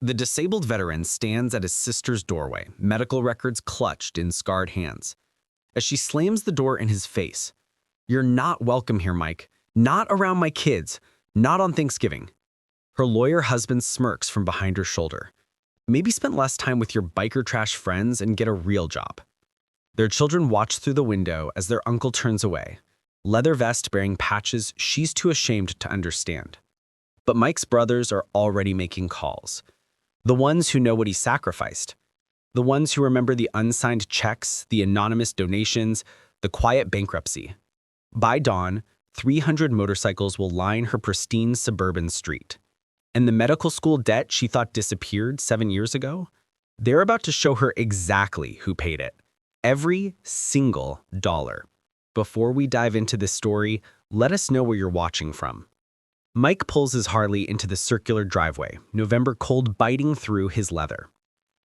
The disabled veteran stands at his sister's doorway, medical records clutched in scarred hands. As she slams the door in his face, "You're not welcome here, Mike. Not around my kids. Not on Thanksgiving." Her lawyer husband smirks from behind her shoulder. "Maybe spend less time with your biker trash friends and get a real job." Their children watch through the window as their uncle turns away, leather vest bearing patches she's too ashamed to understand. But Mike's brothers are already making calls. The ones who know what he sacrificed. The ones who remember the unsigned checks, the anonymous donations, the quiet bankruptcy. By dawn, 300 motorcycles will line her pristine suburban street. And the medical school debt she thought disappeared 7 years ago? They're about to show her exactly who paid it. Every single dollar. Before we dive into this story, let us know where you're watching from. Mike pulls his Harley into the circular driveway, November cold biting through his leather.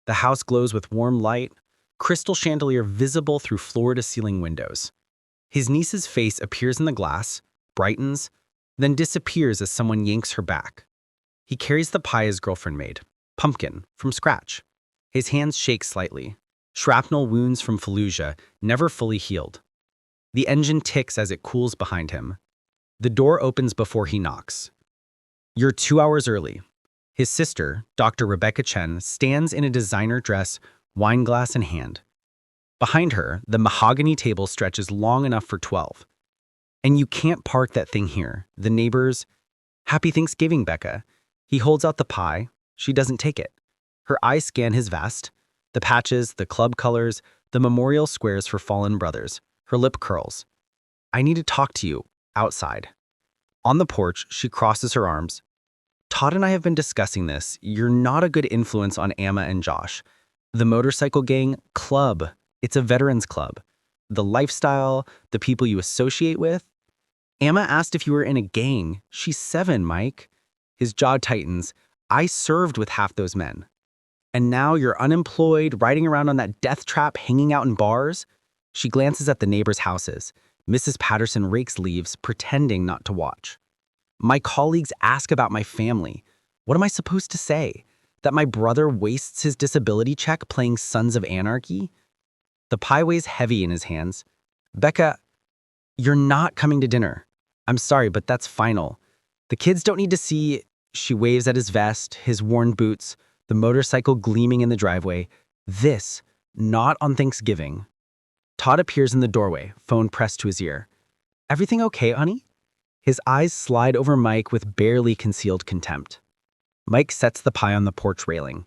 The house glows with warm light, crystal chandelier visible through floor-to-ceiling windows. His niece's face appears in the glass, brightens, then disappears as someone yanks her back. He carries the pie his girlfriend made, pumpkin, from scratch. His hands shake slightly. Shrapnel wounds from Fallujah, never fully healed. The engine ticks as it cools behind him. The door opens before he knocks. "You're 2 hours early." His sister, Dr. Rebecca Chen, stands in a designer dress, wineglass in hand. Behind her, the mahogany table stretches long enough for 12. "And you can't park that thing here. The neighbors—" "Happy Thanksgiving, Becca." He holds out the pie. She doesn't take it. Her eyes scan his vest, the patches, the club colors, the memorial squares for fallen brothers. Her lip curls. "I need to talk to you. Outside." On the porch, she crosses her arms. "Todd and I have been discussing this. You're not a good influence on Amma and Josh. The motorcycle gang, club. It's a veterans club. The lifestyle, the people you associate with. Amma asked if you were in a gang. She's 7, Mike." His jaw tightens. "I served with half those men. And now you're unemployed, riding around on that death trap, hanging out in bars?" She glances at the neighbors' houses. Mrs. Patterson rakes leaves, pretending not to watch. "My colleagues ask about my family. What am I supposed to say? That my brother wastes his disability check playing Sons of Anarchy?" The pie weighs heavy in his hands. "Becca, you're not coming to dinner. I'm sorry, but that's final. The kids don't need to see—" She waves at his vest, his worn boots, the motorcycle gleaming in the driveway. "This, not on Thanksgiving." Todd appears in the doorway, phone pressed to his ear. "Everything okay, honey?" His eyes slide over Mike with barely concealed contempt. Mike sets the pie on the porch railing.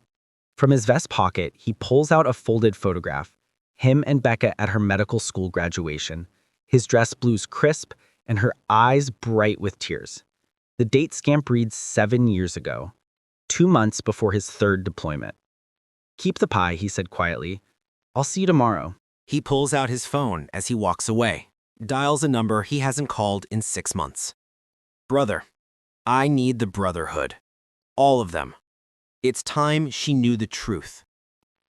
From his vest pocket, he pulls out a folded photograph. Him and Becca at her medical school graduation. His dress blues crisp and her eyes bright with tears. The date stamp reads 7 years ago, 2 months before his 3rd deployment. "Keep the pie," he said quietly. "I'll see you tomorrow." He pulls out his phone as he walks away, dials a number he hasn't called in 6 months. "Brother, I need the brotherhood. All of them." It's time she knew the truth.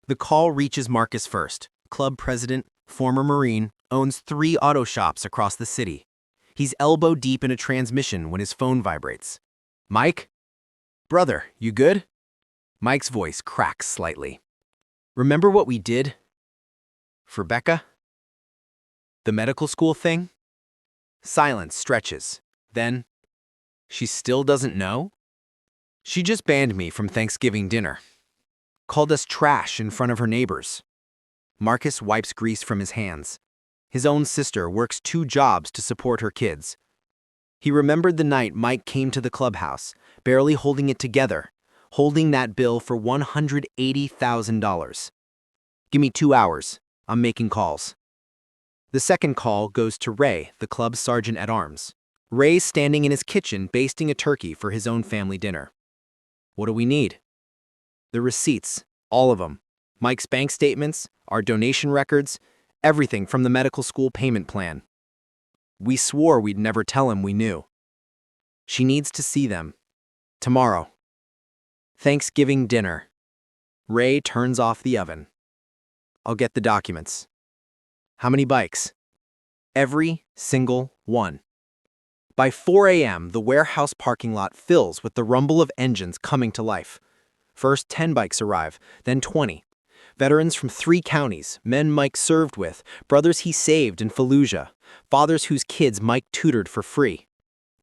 The call reaches Marcus first, club president, former Marine, owns 3 auto shops across the city. He's elbow deep in a transmission when his phone vibrates. "Mike? Brother, you good?" Mike's voice cracks slightly. "Remember what we did for Becca? The medical school thing?" Silence stretches. Then, "She still doesn't know?" "She just banned me from Thanksgiving dinner. Called us trash in front of her neighbors." Marcus wipes grease from his hands. His own sister works 2 jobs to support her kids. He remembered the night Mike came to the clubhouse, barely holding it together, holding that bill for $180,000. "Give me 2 hours. I'm making calls." The second call goes to Ray, the club's sergeant-at-arms. Ray's standing in his kitchen basting a turkey for his own family dinner. "What do we need?" "The receipts, all of them. Mike's bank statements, our donation records, everything from the medical school payment plan. We swore we'd never tell him we knew. She needs to see them. Tomorrow. Thanksgiving dinner." Ray turns off the oven. "I'll get the documents." "How many bikes?" "Every single one." By 4 a.m., the warehouse parking lot fills with the rumble of engines coming to life. First 10 bikes arrive, then 20. Veterans from 3 counties, men Mike served with, brothers he saved in Fallujah, fathers whose kids Mike tutored for free.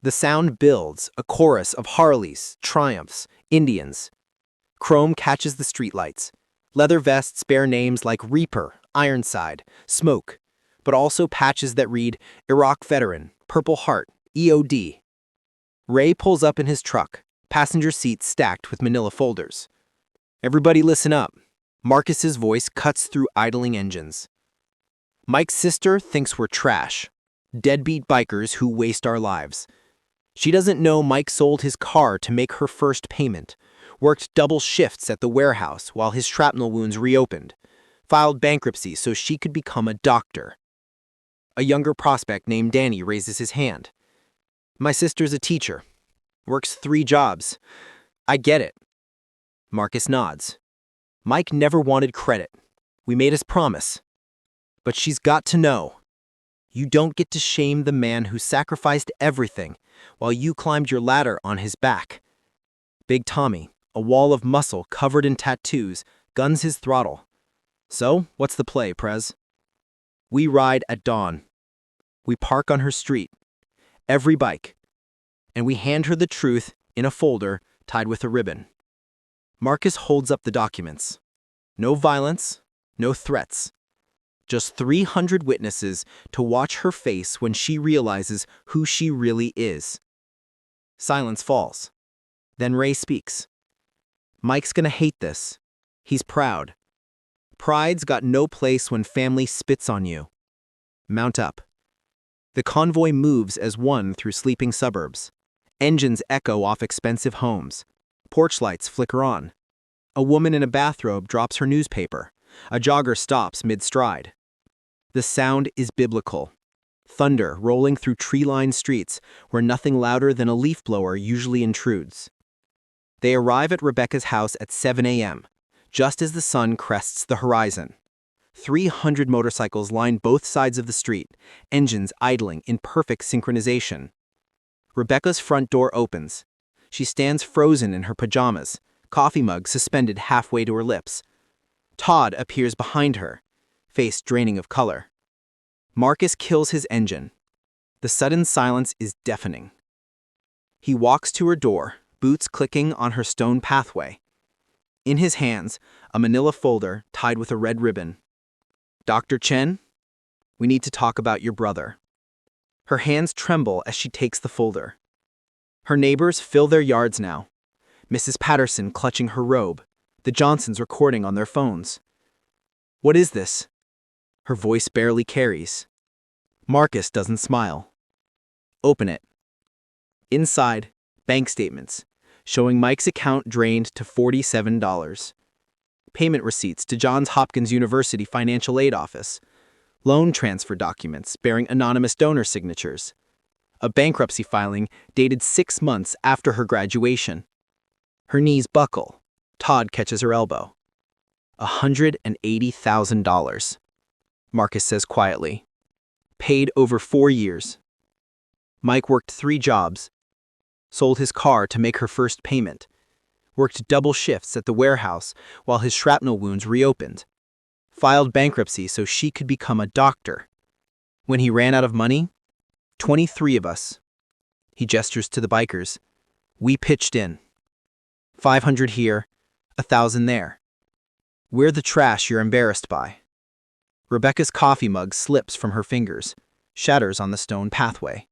The sound builds, a chorus of Harleys, Triumphs, Indians. Chrome catches the streetlights. Leather vests bear names like Reaper, Ironside, Smoke, but also patches that read Iraq Veteran, Purple Heart, EOD. Ray pulls up in his truck, passenger seat stacked with manila folders. Everybody listen up. Marcus's voice cuts through idling engines. Mike's sister thinks we're trash. Deadbeat bikers who waste our lives. She doesn't know Mike sold his car to make her first payment, worked double shifts at the warehouse while his shrapnel wounds reopened, filed bankruptcy so she could become a doctor. A younger prospect named Danny raises his hand. My sister's a teacher. Works 3 jobs. I get it. Marcus nods. Mike never wanted credit. We made his promise. But she's got to know. You don't get to shame the man who sacrificed everything while you climbed your ladder on his back. Big Tommy, a wall of muscle covered in tattoos, guns his throttle. So, what's the play, Prez? We ride at dawn. We park on her street. Every bike. And we hand her the truth in a folder tied with a ribbon. Marcus holds up the documents. No violence, no threats. Just 300 witnesses to watch her face when she realizes who she really is. Silence falls. Then Ray speaks. Mike's gonna hate this. He's proud. Pride's got no place when family spits on you. Mount up. The convoy moves as one through sleeping suburbs. Engines echo off expensive homes. Porch lights flicker on. A woman in a bathrobe drops her newspaper. A jogger stops mid-stride. The sound is biblical. Thunder rolling through tree-lined streets where nothing louder than a leaf blower usually intrudes. They arrive at Rebecca's house at 7 a.m., just as the sun crests the horizon. 300 motorcycles line both sides of the street, engines idling in perfect synchronization. Rebecca's front door opens. She stands frozen in her pajamas, coffee mug suspended halfway to her lips. Todd appears behind her, face draining of color. Marcus kills his engine. The sudden silence is deafening. He walks to her door, boots clicking on her stone pathway. In his hands, a manila folder tied with a red ribbon. Dr. Chen, we need to talk about your brother. Her hands tremble as she takes the folder. Her neighbors fill their yards now. Mrs. Patterson clutching her robe, the Johnsons recording on their phones. What is this? Her voice barely carries. Marcus doesn't smile. Open it. Inside, bank statements, showing Mike's account drained to $47. Payment receipts to Johns Hopkins University Financial Aid Office. Loan transfer documents bearing anonymous donor signatures. A bankruptcy filing dated 6 months after her graduation. Her knees buckle. Todd catches her elbow. $180,000. Marcus says quietly. Paid over 4 years. Mike worked 3 jobs. Sold his car to make her first payment. Worked double shifts at the warehouse while his shrapnel wounds reopened. Filed bankruptcy so she could become a doctor. When he ran out of money, 23 of us. He gestures to the bikers. We pitched in. 500 here, 1,000 there. We're the trash you're embarrassed by. Rebecca's coffee mug slips from her fingers, shatters on the stone pathway.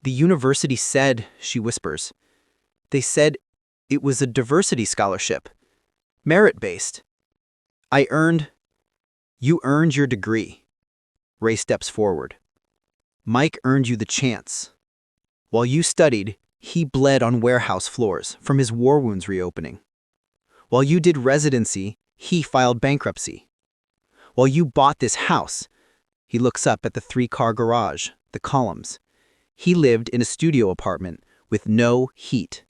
The university said, she whispers. They said it was a diversity scholarship. Merit-based. You earned your degree. Ray steps forward. Mike earned you the chance. While you studied, he bled on warehouse floors from his war wounds reopening. While you did residency, he filed bankruptcy. While you bought this house, he looks up at the 3-car garage, the columns. He lived in a studio apartment with no heat.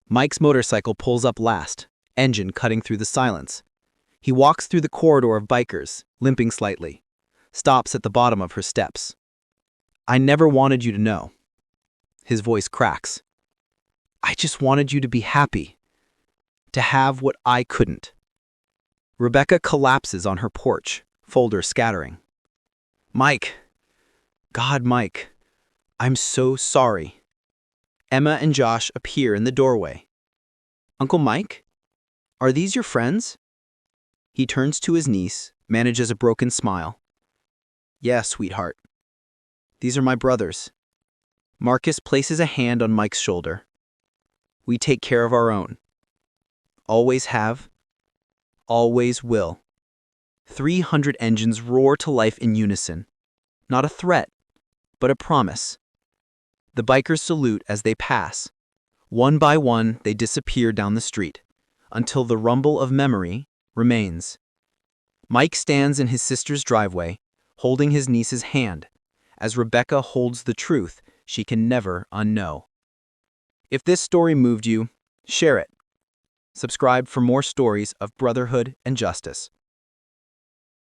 Mike's motorcycle pulls up last, engine cutting through the silence. He walks through the corridor of bikers, limping slightly. Stops at the bottom of her steps. I never wanted you to know. His voice cracks. I just wanted you to be happy. to have what I couldn't. Rebecca collapses on her porch, folders scattering. Mike. God, Mike. I'm so sorry. Emma and Josh appear in the doorway. Uncle Mike? Are these your friends? He turns to his niece, manages a broken smile. Yeah, sweetheart. These are my brothers. Marcus places a hand on Mike's shoulder. We take care of our own. Always have. Always will. 300 engines roar to life in unison. Not a threat, but a promise. The bikers salute as they pass. One by one, they disappear down the street, until the rumble of memory remains. Mike stands in his sister's driveway, holding his niece's hand, as Rebecca holds the truth she can never unknow. If this story moved you, share it. Subscribe for more stories of brotherhood and justice.